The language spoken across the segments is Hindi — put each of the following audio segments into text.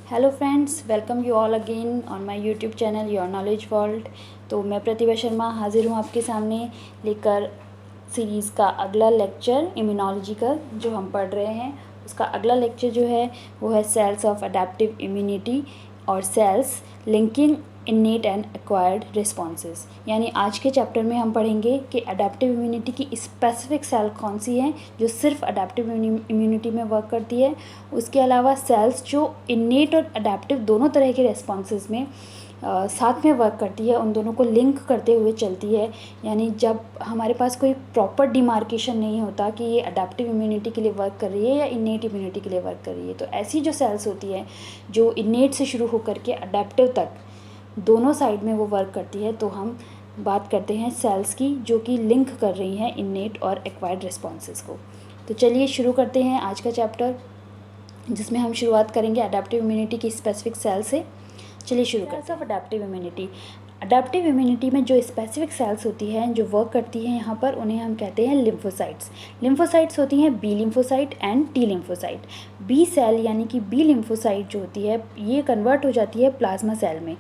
Hello friends, welcome you all again on my YouTube channel your knowledge world. तो मैं प्रतिभा शर्मा हाजिर हूँ आपके सामने लेकर सीरीज़ का अगला लेक्चर इम्यूनोलॉजी का जो हम पढ़ रहे हैं। उसका अगला लेक्चर जो है वो है सेल्स ऑफ अडेप्टिव इम्यूनिटी और cells linking innate and acquired responses. यानी आज के चैप्टर में हम पढ़ेंगे कि अडेप्टिव इम्यूनिटी की स्पेसिफिक सेल कौन सी हैं जो सिर्फ अडेप्टिव इम्यूनिटी में वर्क करती है। उसके अलावा सेल्स जो इन्नेट और अडेप्टिव दोनों तरह के रिस्पॉन्सेज में साथ में वर्क करती है, उन दोनों को लिंक करते हुए चलती है। यानी जब हमारे पास कोई प्रॉपर डिमार्केशन नहीं होता कि ये अडेप्टिव इम्यूनिटी के लिए वर्क कर रही है या इन्नेट इम्यूनिटी के लिए वर्क कर रही है, तो ऐसी जो सेल्स होती है जो इन्नेट से शुरू होकर के अडेप्टिव तक दोनों साइड में वो वर्क करती है, तो हम बात करते हैं सेल्स की जो कि लिंक कर रही हैं इन्नेट और एक्वायर्ड रिस्पॉन्सेज को। तो चलिए शुरू करते हैं आज का चैप्टर, जिसमें हम शुरुआत करेंगे अडेप्टिव इम्यूनिटी की स्पेसिफिक सेल से। चलिए शुरू करते हैं। अडेप्टिव इम्यूनिटी, अडेप्टिव इम्यूनिटी में जो स्पेसिफिक सेल्स होती हैं जो वर्क करती हैं यहाँ पर, उन्हें हम कहते हैं लिम्फोसाइट्स। लिम्फोसाइट्स होती हैं B lymphocyte and T lymphocyte. B cell यानी कि बी लिम्फोसाइट जो होती है ये कन्वर्ट हो जाती है प्लाज्मा सेल में।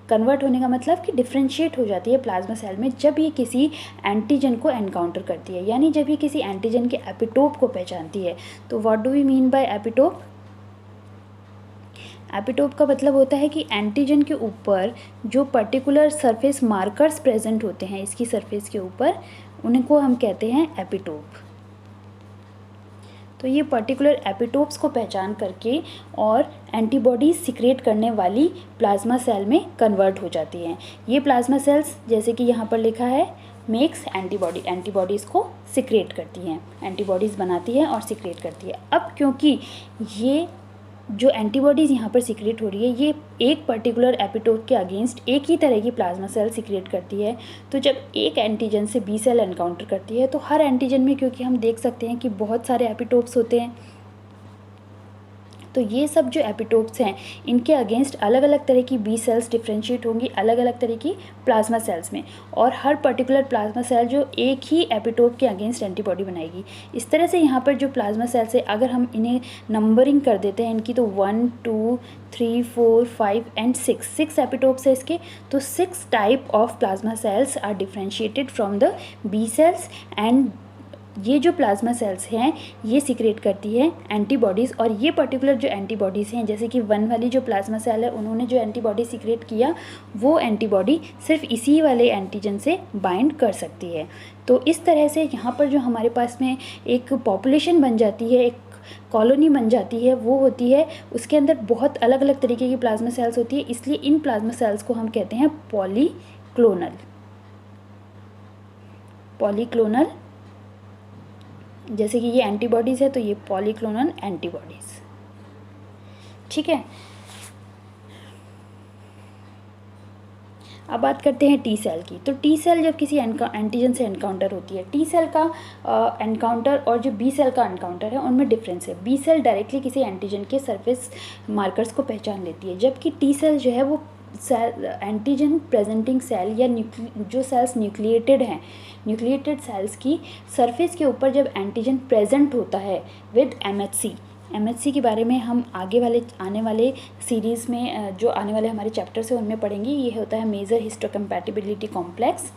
कन्वर्ट होने का मतलब कि डिफ्रेंशिएट हो जाती है प्लाज्मा सेल में जब ये किसी एंटीजन को एनकाउंटर करती है, यानी जब ये किसी एंटीजन के एपिटोप को पहचानती है। तो what do we mean by epitope? Epitope का मतलब होता है कि एंटीजन के ऊपर जो पर्टिकुलर सरफेस मार्कर्स प्रेजेंट होते हैं इसकी सरफेस के ऊपर, उनको हम कहते हैं एपिटोप। तो ये पर्टिकुलर एपिटोप्स को पहचान करके और एंटीबॉडीज सिक्रेट करने वाली प्लाज्मा सेल में कन्वर्ट हो जाती हैं। ये प्लाज्मा सेल्स जैसे कि यहाँ पर लिखा है मेक्स एंटीबॉडी, एंटीबॉडीज़ को सिक्रेट करती हैं, एंटीबॉडीज़ बनाती है और सिक्रेट करती है। अब क्योंकि ये जो एंटीबॉडीज़ यहाँ पर सिक्रेट हो रही है ये एक पर्टिकुलर एपिटोप के अगेंस्ट एक ही तरह की प्लाज्मा सेल सिक्रेट करती है, तो जब एक एंटीजन से बी सेल एनकाउंटर करती है तो हर एंटीजन में, क्योंकि हम देख सकते हैं कि बहुत सारे एपिटोप्स होते हैं, तो ये सब जो एपिटोप्स हैं इनके अगेंस्ट अलग अलग तरह की बी सेल्स डिफ्रेंशिएट होंगी अलग अलग तरह की प्लाज्मा सेल्स में, और हर पर्टिकुलर प्लाज्मा सेल जो एक ही एपिटोप के अगेंस्ट एंटीबॉडी बनाएगी। इस तरह से यहाँ पर जो प्लाज्मा सेल्स है अगर हम इन्हें नंबरिंग कर देते हैं इनकी, तो 1 2 3 4 5 एंड 6 एपिटोप्स है इसके। तो 6 type of plasma cells are differentiated from the B cells, and ये जो प्लाज्मा सेल्स हैं ये सिक्रेट करती है एंटीबॉडीज़। और ये पर्टिकुलर जो एंटीबॉडीज़ हैं, जैसे कि 1 वाली जो प्लाज्मा सेल है उन्होंने जो एंटीबॉडी सिक्रेट किया वो एंटीबॉडी सिर्फ इसी वाले एंटीजन से बाइंड कर सकती है। तो इस तरह से यहाँ पर जो हमारे पास में एक पॉपुलेशन बन जाती है, एक कॉलोनी बन जाती है, वो होती है उसके अंदर बहुत अलग अलग तरीके की प्लाज्मा सेल्स होती है, इसलिए इन प्लाज्मा सेल्स को हम कहते हैं पॉलीक्लोनल। पॉलीक्लोनल, जैसे कि ये एंटीबॉडीज़ है तो ये पॉलीक्लोनल एंटीबॉडीज़, ठीक है। अब बात करते हैं टी सेल की। तो टी सेल जब किसी एंटीजन से एनकाउंटर होती है, टी सेल का एनकाउंटर और जो बी सेल का एनकाउंटर है उनमें डिफरेंस है। बी सेल डायरेक्टली किसी एंटीजन के सरफेस मार्कर्स को पहचान लेती है, जबकि टी सेल जो है वो सेल एंटीजन प्रेजेंटिंग सेल या जो सेल्स न्यूक्लिएटेड हैं, न्यूक्लिएटेड सेल्स की सरफेस के ऊपर जब एंटीजन प्रेजेंट होता है विद एमएचसी के बारे में हम आने वाले सीरीज़ में, जो आने वाले हमारे चैप्टर्स हैं उनमें पढ़ेंगे। ये होता है मेजर हिस्टोकम्पैटिबिलिटी कॉम्प्लेक्स।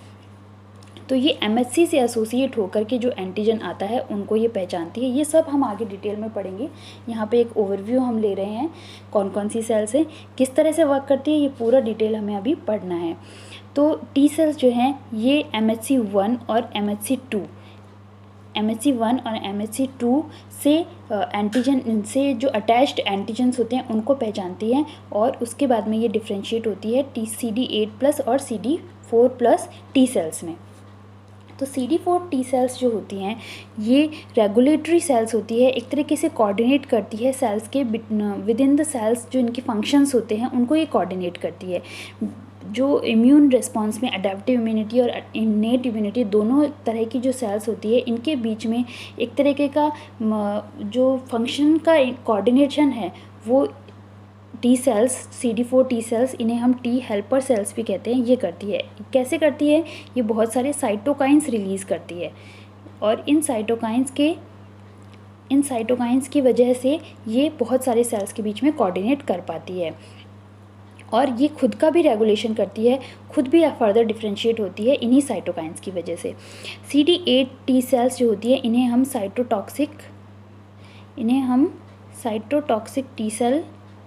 तो ये एमएचसी से एसोसिएट होकर के जो एंटीजन आता है उनको ये पहचानती है। ये सब हम आगे डिटेल में पढ़ेंगे। यहाँ पे एक ओवरव्यू हम ले रहे हैं कौन कौन सी सेल्स हैं, किस तरह से वर्क करती है, ये पूरा डिटेल हमें अभी पढ़ना है। तो टी सेल्स जो हैं ये MHC1 और MHC2 और MHC2 से एंटीजन से जो अटैच्ड एंटीजन्स होते हैं उनको पहचानती हैं, और उसके बाद में ये डिफ्रेंशिएट होती है CD8+ और CD4+ टी सेल्स में। तो CD4 टी सेल्स जो होती हैं ये रेगुलेटरी सेल्स होती है, एक तरीके से कोऑर्डिनेट करती है सेल्स के विद इन द सेल्स, जो इनके फंक्शंस होते हैं उनको ये कोऑर्डिनेट करती है। जो इम्यून रिस्पांस में अडेप्टिव इम्यूनिटी और इन्नेट इम्यूनिटी दोनों तरह की जो सेल्स होती है इनके बीच में एक तरीके का जो फंक्शन का कोऑर्डिनेशन है वो T cells, CD4 T cells, इन्हें हम टी हेल्पर सेल्स भी कहते हैं, ये करती है। कैसे करती है? ये बहुत सारे साइटोकाइंस रिलीज़ करती है, और इन साइटोकाइंस के इन साइटोकाइंस की वजह से ये बहुत सारे सेल्स के बीच में कोऑर्डिनेट कर पाती है और ये खुद का भी रेगुलेशन करती है, खुद भी फर्दर डिफ्रेंशिएट होती है इन्हीं साइटोकाइंस की वजह से। CD8 टी सेल्स जो होती है इन्हें हम साइटोटॉक्सिक टी सेल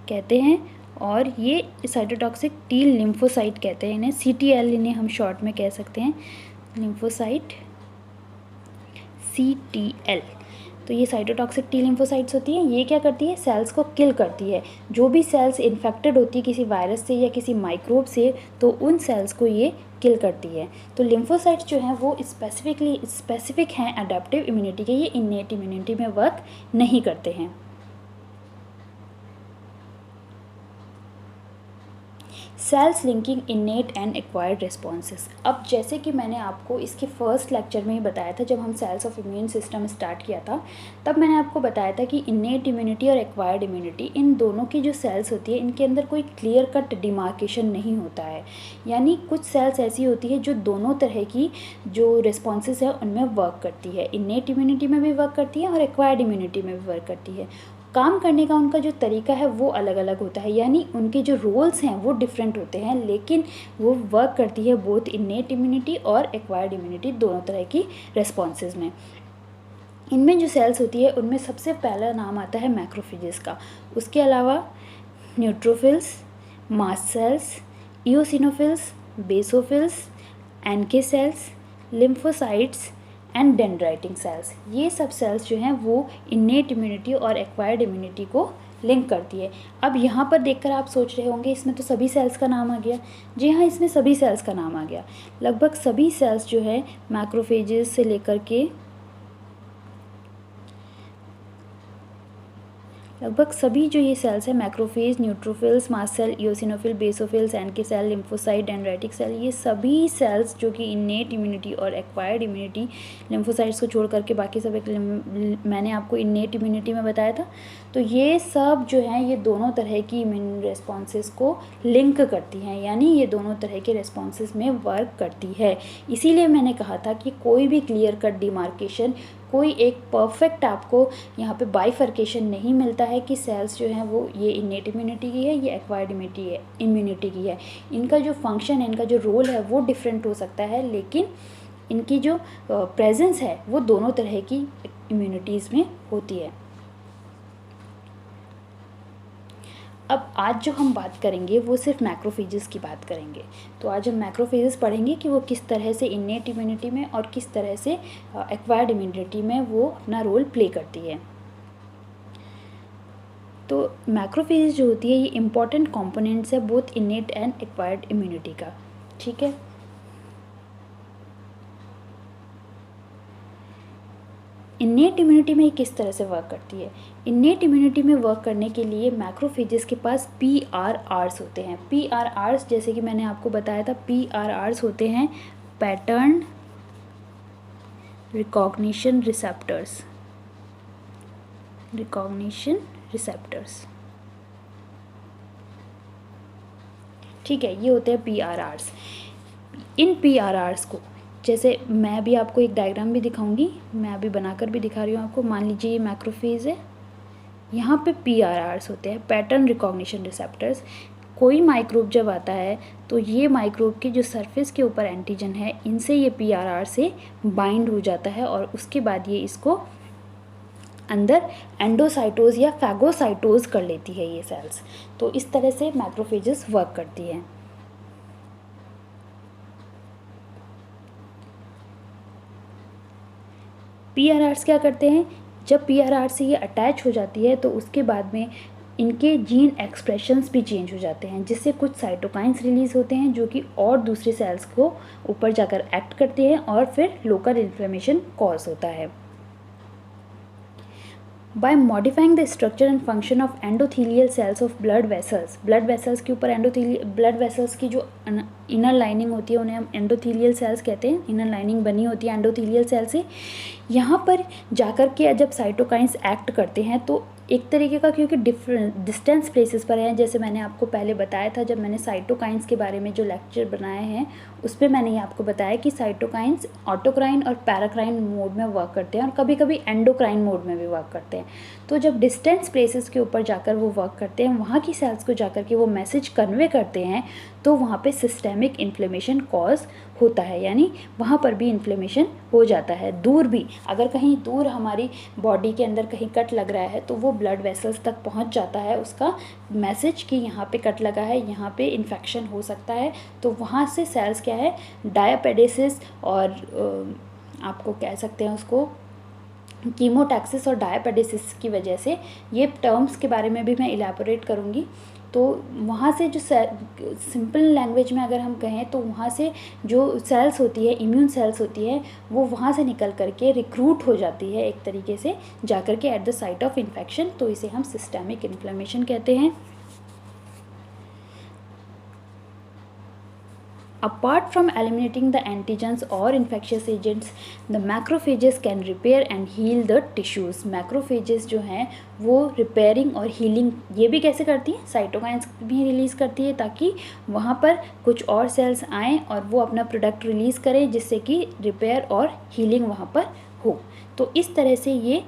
कहते हैं और ये साइटोटॉक्सिक टी लिम्फोसाइट कहते हैं इन्हें, CTL इन्हें हम शॉर्ट में कह सकते हैं, लिम्फोसाइट CTL। तो ये साइटोटॉक्सिक टी लिम्फोसाइट्स होती हैं, ये क्या करती है, सेल्स को किल करती है। जो भी सेल्स इन्फेक्टेड होती है किसी वायरस से या किसी माइक्रोब से, तो उन सेल्स को ये किल करती है। तो लिम्फोसाइट्स जो हैं वो स्पेसिफिक हैं अडेप्टिव इम्यूनिटी के, ये इन्नेट इम्यूनिटी में वर्क नहीं करते हैं। Cells linking innate and acquired responses. अब जैसे कि मैंने आपको इसके फर्स्ट लेक्चर में ही बताया था, जब हम cells of immune system start किया था, तब मैंने आपको बताया था कि इन्नेट इम्यूनिटी और एक्वायर्ड इम्यूनिटी, इन दोनों की जो सेल्स होती है इनके अंदर कोई क्लियर कट डिमार्केशन नहीं होता है। यानी कुछ सेल्स ऐसी होती है जो दोनों तरह की जो रिस्पॉन्सेस है उनमें वर्क करती है, इन्नेट इम्यूनिटी में भी वर्क करती है और एक्वायर्ड इम्यूनिटी में भी वर्क करती है। काम करने का उनका जो तरीका है वो अलग अलग होता है, यानी उनके जो रोल्स हैं वो डिफरेंट होते हैं, लेकिन वो वर्क करती है बोथ इन्नेट इम्यूनिटी और एक्वायर्ड इम्यूनिटी, दोनों तरह की रिस्पॉन्सेज में। इनमें जो सेल्स होती है उनमें सबसे पहला नाम आता है मैक्रोफेजेस का। उसके अलावा neutrophils, mast cells, eosinophils, basophils, NK cells, lymphocytes and dendritic cells, ये सब सेल्स जो हैं वो इन्नेट इम्यूनिटी और एक्वायर्ड इम्यूनिटी को लिंक करती है। अब यहाँ पर देखकर आप सोच रहे होंगे इसमें तो सभी सेल्स का नाम आ गया। जी हाँ, इसमें सभी सेल्स का नाम आ गया। लगभग सभी सेल्स जो है मैक्रोफेजेस से लेकर के लगभग सभी जो ये सेल्स हैं, macrophage, neutrophils, mast cell, eosinophil, basophils, NK cell, lymphocyte, dendritic cell, ये सभी सेल्स जो कि इन्नेट इम्यूनिटी और एक्वायर्ड इम्यूनिटी, लिम्फोसाइट्स को छोड़ करके बाकी सब एक मैंने आपको इन्नेट इम्यूनिटी में बताया था, तो ये सब जो हैं ये दोनों तरह की इम्यून रिस्पॉन्सेस को लिंक करती हैं, यानी ये दोनों तरह के रिस्पॉन्सेस में वर्क करती है। इसीलिए मैंने कहा था कि कोई भी क्लियर कट डिमार्केशन, कोई एक परफेक्ट आपको यहाँ पे बाइफर्केशन नहीं मिलता है कि सेल्स जो हैं वो ये इन्नेट इम्यूनिटी की है, ये एक्वायर्ड इम्यूनिटी की है। इनका जो फंक्शन है, इनका जो रोल है वो डिफरेंट हो सकता है, लेकिन इनकी जो प्रेजेंस है वो दोनों तरह की इम्यूनिटीज़ में होती है। अब आज जो हम बात करेंगे वो सिर्फ मैक्रोफेजेस की बात करेंगे। तो आज हम मैक्रोफेजेस पढ़ेंगे कि वो किस तरह से इन्नेट इम्यूनिटी में और किस तरह से एक्वायर्ड इम्यूनिटी में वो अपना रोल प्ले करती है। तो मैक्रोफेज जो होती है ये इम्पॉर्टेंट कंपोनेंट्स है both innate and acquired immunity का। ठीक है, इन्नेट इम्यूनिटी में किस तरह से वर्क करती है। इन्नेट इम्यूनिटी में वर्क करने के लिए मैक्रोफेजेस के पास PRRs होते हैं। PRRs जैसे कि मैंने आपको बताया था, PRRs होते हैं पैटर्न रिकॉग्निशन रिसेप्टर्स। ठीक है, ये होते हैं PRRs। इन PRRs को, जैसे मैं अभी आपको एक डायग्राम भी दिखाऊंगी, मैं अभी बनाकर भी दिखा रही हूँ आपको। मान लीजिए ये मैक्रोफेज है, यहाँ पे PRRs होते हैं पैटर्न रिकॉग्निशन रिसेप्टर्स। कोई माइक्रोब जब आता है तो ये माइक्रोब के जो सरफेस के ऊपर एंटीजन है इनसे ये PRR से बाइंड हो जाता है और उसके बाद ये इसको अंदर एंडोसाइटोज या फैगोसाइटोज कर लेती है ये सेल्स। तो इस तरह से मैक्रोफेजेस वर्क करती हैं। PRRs क्या करते हैं, जब PRR से ये अटैच हो जाती है तो उसके बाद में इनके जीन एक्सप्रेशंस भी चेंज हो जाते हैं, जिससे कुछ साइटोकाइंस रिलीज होते हैं जो कि और दूसरे सेल्स को ऊपर जाकर एक्ट करते हैं और फिर लोकल इन्फ्लेमेशन कॉज होता है। By modifying the structure and function of endothelial cells of blood vessels के ऊपर blood vessels की जो इनर लाइनिंग होती है उन्हें हम एंडोथीलियल सेल्स कहते हैं। इनर लाइनिंग बनी होती है एंडोथीलियल सेल से। यहाँ पर जाकर के जब साइटोकाइंस एक्ट करते हैं तो एक तरीके का, क्योंकि डिफरेंट डिस्टेंस प्लेसेस पर हैं, जैसे मैंने आपको पहले बताया था जब मैंने साइटोकाइंस के बारे में जो लेक्चर बनाए हैं उस पर मैंने ये आपको बताया कि साइटोकाइंस ऑटोक्राइन और पैराक्राइन मोड में वर्क करते हैं और कभी कभी एंडोक्राइन मोड में भी वर्क करते हैं। तो जब डिस्टेंस प्लेसेस के ऊपर जाकर वो वर्क करते हैं, वहाँ की सेल्स को जाकर के वो मैसेज कन्वे करते हैं, तो वहाँ पे सिस्टेमिक इन्फ्लेमेशन कॉज होता है, यानी वहाँ पर भी इन्फ्लेमेशन हो जाता है। दूर भी, अगर कहीं दूर हमारी बॉडी के अंदर कहीं कट लग रहा है तो वो ब्लड वेसल्स तक पहुँच जाता है उसका मैसेज कि यहाँ पे कट लगा है, यहाँ पे इन्फेक्शन हो सकता है। तो वहाँ से सेल्स क्या है, डायापेडेसिस और आपको कह सकते हैं उसको कीमोटैक्सिस और डायापेडेसिस की वजह से, ये टर्म्स के बारे में भी मैं इलैबोरेट करूँगी। तो वहाँ से जो सिंपल लैंग्वेज में अगर हम कहें तो वहाँ से जो सेल्स होती है, इम्यून सेल्स होती है, वो वहाँ से निकल करके रिक्रूट हो जाती है एक तरीके से जाकर के at the site of infection. तो इसे हम सिस्टेमिक इन्फ्लेमेशन कहते हैं। Apart from eliminating the antigens or infectious agents, the macrophages can repair and heal the tissues. Macrophages जो हैं वो रिपेयरिंग और हीलिंग ये भी कैसे करती हैं, साइटोकाइंस भी रिलीज़ करती है ताकि वहाँ पर कुछ और सेल्स आएँ और वो अपना प्रोडक्ट रिलीज़ करें जिससे कि रिपेयर और हीलिंग वहाँ पर हो। तो इस तरह से ये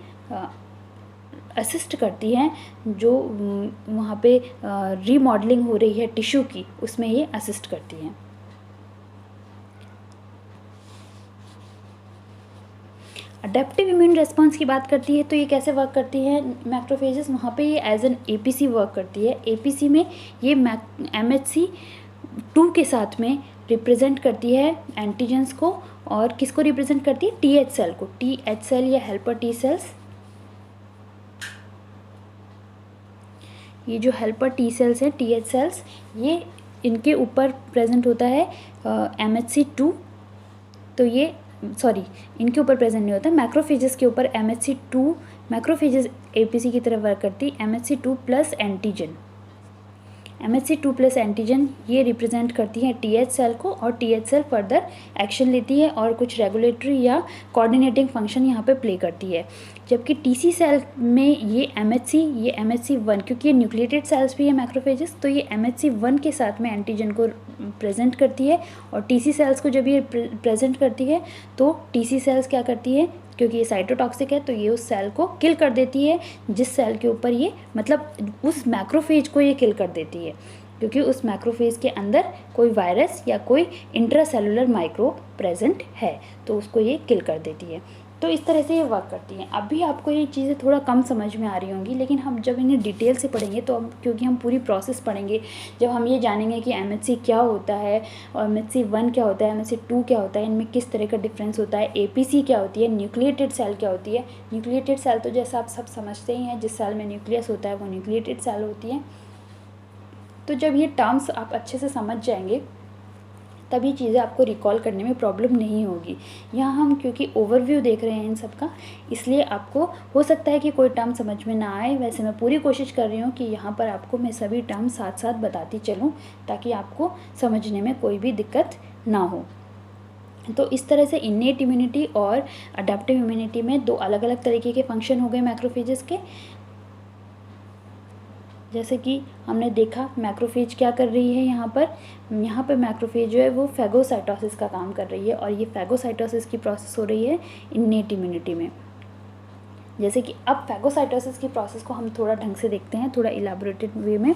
असिस्ट करती हैं, जो वहाँ पे रीमॉडलिंग हो रही है टिश्यू की, उसमें ये असिस्ट करती हैं। अडेप्टिव इम्यून रेस्पॉन्स की बात करती है तो ये कैसे वर्क करती है मैक्रोफेजेस, वहाँ पे ये एज एन एपीसी वर्क करती है। एपीसी में ये MHC2 के साथ में रिप्रेजेंट करती है एंटीजेंस को, और किसको रिप्रेजेंट करती है, TH सेल को। TH सेल या हेल्पर टी सेल्स, ये जो हेल्पर टी सेल्स हैं, TH सेल्स, ये इनके ऊपर प्रेजेंट होता है MHC2। तो ये इनके ऊपर प्रेजेंट नहीं होता, मैक्रोफेजेस के ऊपर MHC2, मैक्रोफेजेस एपीसी की तरह वर्क करती है। MHC2 plus antigen, MHC2 plus antigen ये रिप्रेजेंट करती है TH सेल को, और TH सेल फर्दर एक्शन लेती है और कुछ रेगुलेटरी या कोऑर्डिनेटिंग फंक्शन यहाँ पे प्ले करती है। जबकि TC सेल में ये MHC1, क्योंकि ये न्यूक्लिएटेड सेल्स भी है मैक्रोफेजेस, तो ये MHC1 के साथ में एंटीजन को प्रेजेंट करती है। और TC सेल्स को जब ये प्रेजेंट करती है तो TC सेल्स क्या करती है, क्योंकि ये साइटोटॉक्सिक है तो ये उस सेल को किल कर देती है जिस सेल के ऊपर ये, मतलब उस मैक्रोफेज को ये किल कर देती है, क्योंकि उस मैक्रोफेज के अंदर कोई वायरस या कोई इंट्रासेलुलर माइक्रो प्रेजेंट है, तो उसको ये किल कर देती है। तो इस तरह से ये वर्क करती हैं। अभी आपको ये चीज़ें थोड़ा कम समझ में आ रही होंगी, लेकिन हम जब इन्हें डिटेल से पढ़ेंगे तो क्योंकि हम पूरी प्रोसेस पढ़ेंगे, जब हम ये जानेंगे कि MHC क्या होता है और MHC1 क्या होता है, MHC2 क्या होता है, इनमें किस तरह का डिफरेंस होता है, APC क्या होती है, न्यूक्लिएटेड सेल क्या होती है। न्यूक्लिएटेड सेल तो जैसा आप सब समझते ही हैं, जिस सेल में न्यूक्लियस होता है वो न्यूक्लिएटेड सेल होती है। तो जब ये टर्म्स आप अच्छे से समझ जाएंगे तभी चीज़ें आपको रिकॉल करने में प्रॉब्लम नहीं होगी। यहाँ हम क्योंकि ओवरव्यू देख रहे हैं इन सब का, इसलिए आपको हो सकता है कि कोई टर्म समझ में ना आए। वैसे मैं पूरी कोशिश कर रही हूँ कि यहाँ पर आपको मैं सभी टर्म साथ साथ बताती चलूँ ताकि आपको समझने में कोई भी दिक्कत ना हो। तो इस तरह से इन्नेट इम्यूनिटी और अडेप्टिव इम्यूनिटी में दो अलग अलग तरीके के फंक्शन हो गए मैक्रोफेजेस के। जैसे कि हमने देखा मैक्रोफेज क्या कर रही है, यहाँ पर मैक्रोफेज जो है वो फैगोसाइटोसिस का काम कर रही है, और ये फैगोसाइटोसिस की प्रोसेस हो रही है इन्नेट इम्यूनिटी में। जैसे कि अब फैगोसाइटोसिस की प्रोसेस को हम थोड़ा ढंग से देखते हैं, थोड़ा इलाबोरेटेड वे में।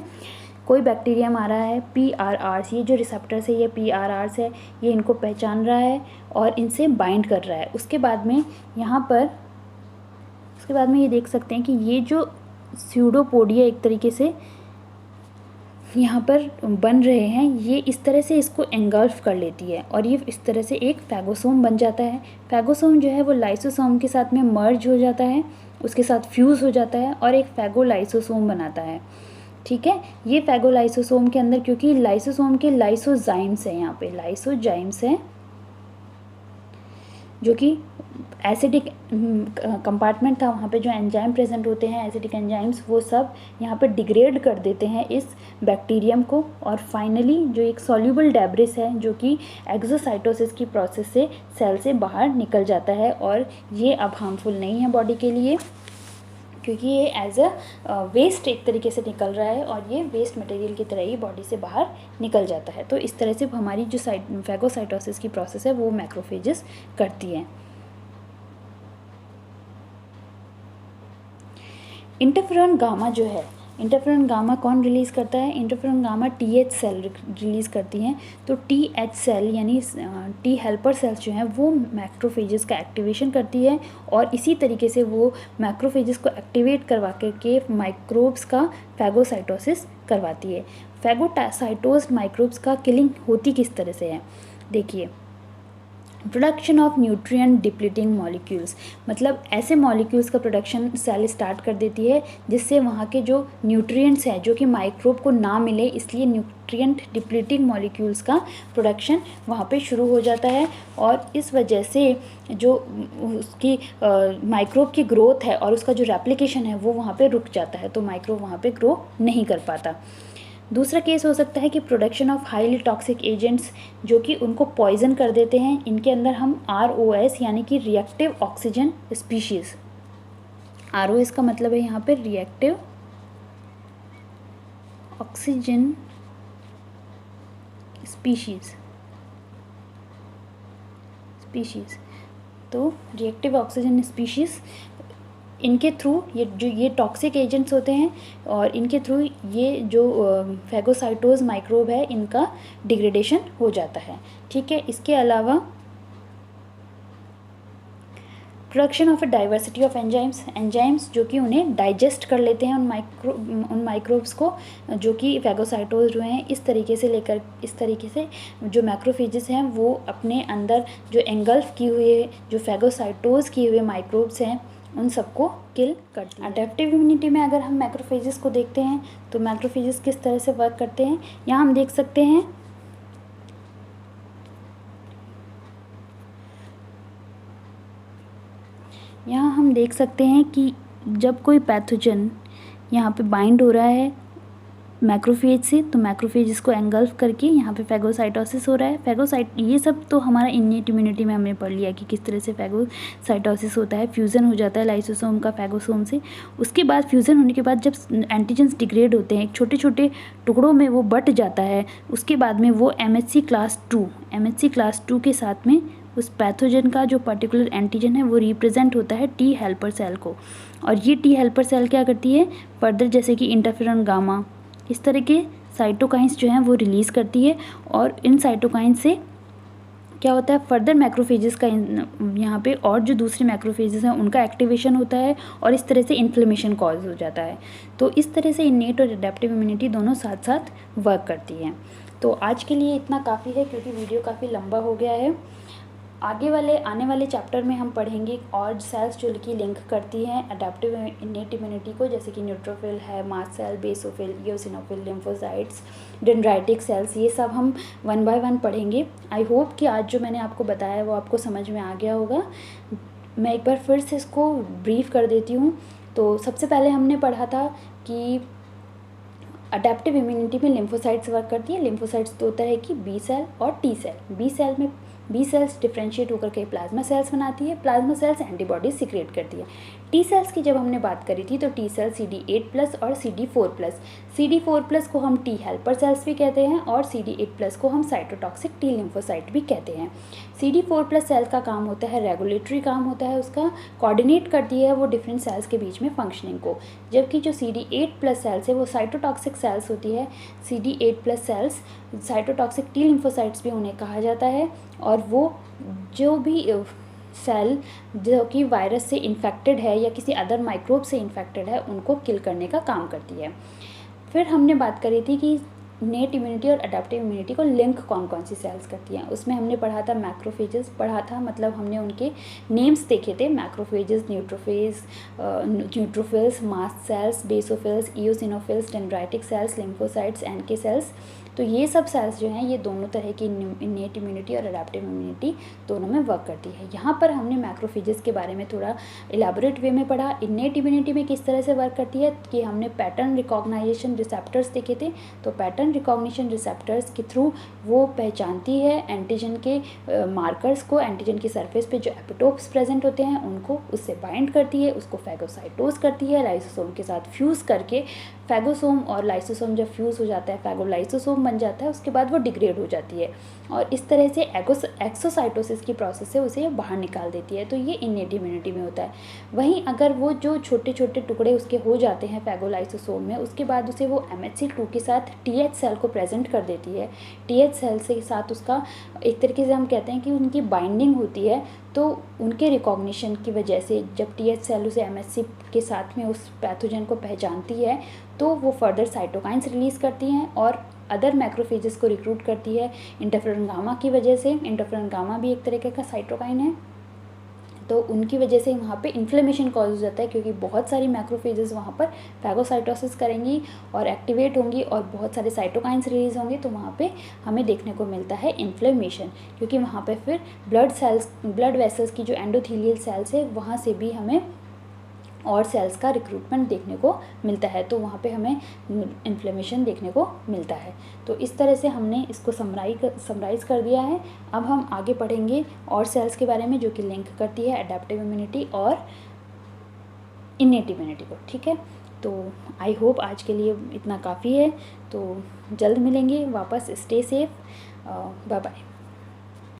कोई बैक्टीरियम आ रहा है, PRRs, ये जो रिसेप्टर्स है ये PRRs है, ये इनको पहचान रहा है और इनसे बाइंड कर रहा है। उसके बाद में ये देख सकते हैं कि ये जो स्यूडोपोडिया एक तरीके से यहाँ पर बन रहे हैं, ये इस तरह से इसको एंगल्फ कर लेती है और ये इस तरह से एक फैगोसोम बन जाता है। फैगोसोम जो है वो लाइसोसोम के साथ में मर्ज हो जाता है, उसके साथ फ्यूज़ हो जाता है और एक फैगोलाइसोसोम बनाता है। ठीक है, ये फैगोलाइसोसोम के अंदर, क्योंकि लाइसोसोम के लाइसोजाइम्स हैं, यहाँ पे लाइसोजाइम्स हैं जो कि एसिडिक कंपार्टमेंट था, वहाँ पे जो एंजाइम प्रेजेंट होते हैं एसिडिक एंजाइम्स, वो सब यहाँ पे डिग्रेड कर देते हैं इस बैक्टीरियम को। और फाइनली जो एक सॉल्यूबल डेब्रिस है जो कि एक्सोसाइटोसिस की प्रोसेस से सेल से बाहर निकल जाता है और ये अब हार्मफुल नहीं है बॉडी के लिए। क्योंकि ये एज अ वेस्ट एक तरीके से निकल रहा है और ये वेस्ट मटेरियल की तरह ही बॉडी से बाहर निकल जाता है। तो इस तरह से हमारी जो फैगोसाइटोसिस की प्रोसेस है वो मैक्रोफेजेस करती है। इंटरफेरॉन गामा जो है, इंटरफेरॉन गामा कौन रिलीज़ करता है? Interferon gamma TH cell release करती हैं। तो TH सेल यानी टी हेल्पर सेल्स जो हैं वो मैक्रोफेजेस का एक्टिवेशन करती है और इसी तरीके से वो मैक्रोफेजेस को एक्टिवेट करवा करके माइक्रोब्स का फैगोसाइटोसिस करवाती है। फैगोसाइटोज्ड माइक्रोब्स का किलिंग होती किस तरह से है? देखिए, production of nutrient depleting molecules, मतलब ऐसे मॉलिक्यूल्स का प्रोडक्शन सेल स्टार्ट कर देती है जिससे वहाँ के जो न्यूट्रिएंट्स हैं जो कि माइक्रोब को ना मिले, इसलिए न्यूट्रिएंट डिप्लीटिंग मॉलिक्यूल्स का प्रोडक्शन वहाँ पे शुरू हो जाता है और इस वजह से जो उसकी माइक्रोब की ग्रोथ है और उसका जो रेप्लिकेशन है वो वहाँ पे रुक जाता है, तो माइक्रोब वहाँ पे ग्रो नहीं कर पाता। दूसरा केस हो सकता है कि production of highly toxic agents जो कि उनको पॉइजन कर देते हैं। इनके अंदर हम ROS यानी कि रिएक्टिव ऑक्सीजन स्पीशीज़, ROS का मतलब है यहाँ पे रिएक्टिव ऑक्सीजन स्पीशीज़। तो रिएक्टिव ऑक्सीजन स्पीशीज़, इनके थ्रू ये टॉक्सिक एजेंट्स होते हैं और इनके थ्रू ये जो फैगोसाइटोज माइक्रोब है इनका डिग्रेडेशन हो जाता है। ठीक है, इसके अलावा production of a diversity of enzymes जो कि उन्हें डाइजेस्ट कर लेते हैं उन माइक्रोब्स को, जो कि फैगोसाइटोज जो हैं इस तरीके से जो मैक्रोफेजेस हैं वो अपने अंदर जो एंगल्फ किए हुए जो फैगोसाइटोज किए हुए माइक्रोब्स हैं उन सबको किल करती है। अडेप्टिव इम्यूनिटी में अगर हम मैक्रोफेजेस को देखते हैं तो मैक्रोफेजेस किस तरह से वर्क करते हैं, यहाँ हम देख सकते हैं कि जब कोई पैथोजन यहाँ पे बाइंड हो रहा है मैक्रोफेज से, तो मैक्रोफेज इसको एंगल्फ करके यहाँ पे फैगोसाइटोसिस हो रहा है। ये सब तो हमारा इन्नेट इम्यूनिटी में हमने पढ़ लिया कि किस तरह से फैगोसाइटोसिस होता है, फ्यूज़न हो जाता है लाइसोसोम का फैगोसोम से। उसके बाद फ्यूज़न होने के बाद जब एंटीजेंस डिग्रेड होते हैं, छोटे छोटे टुकड़ों में वो बट जाता है, उसके बाद में वो MHC क्लास 2 के साथ में उस पैथोजन का जो पर्टिकुलर एंटीजन है वो रिप्रेजेंट होता है टी हेल्पर सेल को। और ये टी हेल्पर सेल क्या करती है फर्दर, जैसे कि इंटरफेरॉन गामा, इस तरह के साइटोकाइंस जो हैं वो रिलीज़ करती है और इन साइटोकाइंस से क्या होता है फर्दर मैक्रोफेजेस का यहाँ पे और जो दूसरे मैक्रोफेजेस हैं उनका एक्टिवेशन होता है और इस तरह से इन्फ्लेमेशन कॉज हो जाता है। तो इस तरह से इन्नेट और एडेप्टिव इम्यूनिटी दोनों साथ साथ वर्क करती हैं। तो आज के लिए इतना काफ़ी है क्योंकि वीडियो काफ़ी लंबा हो गया है। आने वाले चैप्टर में हम पढ़ेंगे और सेल्स जो कि लिंक करती हैं अडेप्टिव इन्नेट इम्यूनिटी को, जैसे कि न्यूट्रोफिल है, mast cell, basophil, eosinophil, lymphocytes, dendritic cells, ये सब हम 1 बाय 1 पढ़ेंगे। आई होप कि आज जो मैंने आपको बताया वो आपको समझ में आ गया होगा। मैं एक बार फिर से इसको ब्रीफ कर देती हूँ। तो सबसे पहले हमने पढ़ा था कि अडेप्टिव इम्यूनिटी में लिम्फोसाइट्स वर्क करती है। लिम्फोसाइट्स तो होता है कि बी सेल और T cell. B cells differentiate होकर के प्लाज्मा सेल्स बनाती है, प्लाज्मा सेल्स एंटीबॉडीज सिक्रिएट करती है। टी सेल्स की जब हमने बात करी थी तो टी सेल CD8+ और CD4+ को हम टी हेल्पर सेल्स भी कहते हैं और CD8+ को हम साइटोटॉक्सिक टी लिम्फोसाइट भी कहते हैं। CD4+ सेल का काम होता है रेगुलेटरी काम होता है उसका, कोऑर्डिनेट करती है वो डिफरेंट सेल्स के बीच में फंक्शनिंग को, जबकि जो CD8+ सेल्स है वो साइटोटॉक्सिक सेल्स होती है। CD8+ sales cytotoxic T lymphocytes भी उन्हें कहा जाता है और वो जो भी सेल जो कि वायरस से इन्फेक्टेड है या किसी अदर माइक्रोब से इन्फेक्टेड है उनको किल करने का काम करती है। फिर हमने बात करी थी कि इन्नेट इम्यूनिटी और अडेप्टिव इम्यूनिटी को लिंक कौन कौन सी सेल्स करती हैं। उसमें हमने पढ़ा था मैक्रोफेजेस पढ़ा था, मतलब हमने उनके नेम्स देखे थे, macrophages, neutrophils, mast cells, basophils, eosinophils, dendritic cells, lymphocytes, NK cells. तो ये सब सेल्स जो हैं ये दोनों तरह की इन्नेट इम्यूनिटी और अडेप्टिव इम्यूनिटी दोनों में वर्क करती है। यहाँ पर हमने मैक्रोफेजेस के बारे में थोड़ा इलेबोरेट वे में पढ़ा। इन्नेट इम्यूनिटी में किस तरह से वर्क करती है कि हमने पैटर्न रिकॉग्नाइजेशन रिसेप्टर्स देखे थे। तो पैटर्न रिकॉग्निशन रिसेप्टर्स के थ्रू वो पहचानती है एंटीजन के मार्कर्स को, एंटीजन की सरफेस पे जो एपिटोप्स प्रेजेंट होते हैं उनको, उससे बाइंड करती है, उसको फैगोसाइटोज करती है, लाइसोसोम के साथ फ्यूज़ करके फैगोसोम और लाइसोसोम जब फ्यूज़ हो जाता है फैगोलाइसोसोम बन जाता है, उसके बाद वो डिग्रेड हो जाती है और इस तरह से एक्सोसाइटोसिस की प्रोसेस से उसे बाहर निकाल देती है। तो ये इनेट इम्यूनिटी में होता है। वहीं अगर वो जो छोटे छोटे टुकड़े उसके हो जाते हैं फैगोलाइसोसोम में, उसके बाद उसे वो MHC2 के साथ TH सेल को प्रेजेंट कर देती है। TH सेल से साथ उसका एक तरीके से हम कहते हैं कि उनकी बाइंडिंग होती है, तो उनके रिकॉग्निशन की वजह से जब TH सेल उसे MHC के साथ में उस पैथोजन को पहचानती है तो वो फर्दर साइटोकाइंस रिलीज़ करती हैं और अदर मैक्रोफेजेस को रिक्रूट करती है इंटरफेरॉन गामा की वजह से। इंटरफेरॉन गामा भी एक तरीके का साइटोकाइन है, तो उनकी वजह से वहाँ पे इन्फ्लेमेशन कॉज हो जाता है क्योंकि बहुत सारी मैक्रोफेजेस वहाँ पर फैगोसाइटोसिस करेंगी और एक्टिवेट होंगी और बहुत सारे साइटोकाइंस रिलीज होंगे, तो वहाँ पे हमें देखने को मिलता है इन्फ्लेमेशन, क्योंकि वहाँ पे फिर ब्लड वेसल्स की जो एंडोथीलियल सेल्स है वहाँ से भी हमें और सेल्स का रिक्रूटमेंट देखने को मिलता है, तो वहाँ पे हमें इन्फ्लेमेशन देखने को मिलता है। तो इस तरह से हमने इसको समराइज़ कर दिया है। अब हम आगे पढ़ेंगे और सेल्स के बारे में जो कि लिंक करती है एडेप्टिव इम्यूनिटी और इनेट इम्यूनिटी को। ठीक है, तो आई होप आज के लिए इतना काफ़ी है, तो जल्द मिलेंगे वापस। Stay safe, bye bye.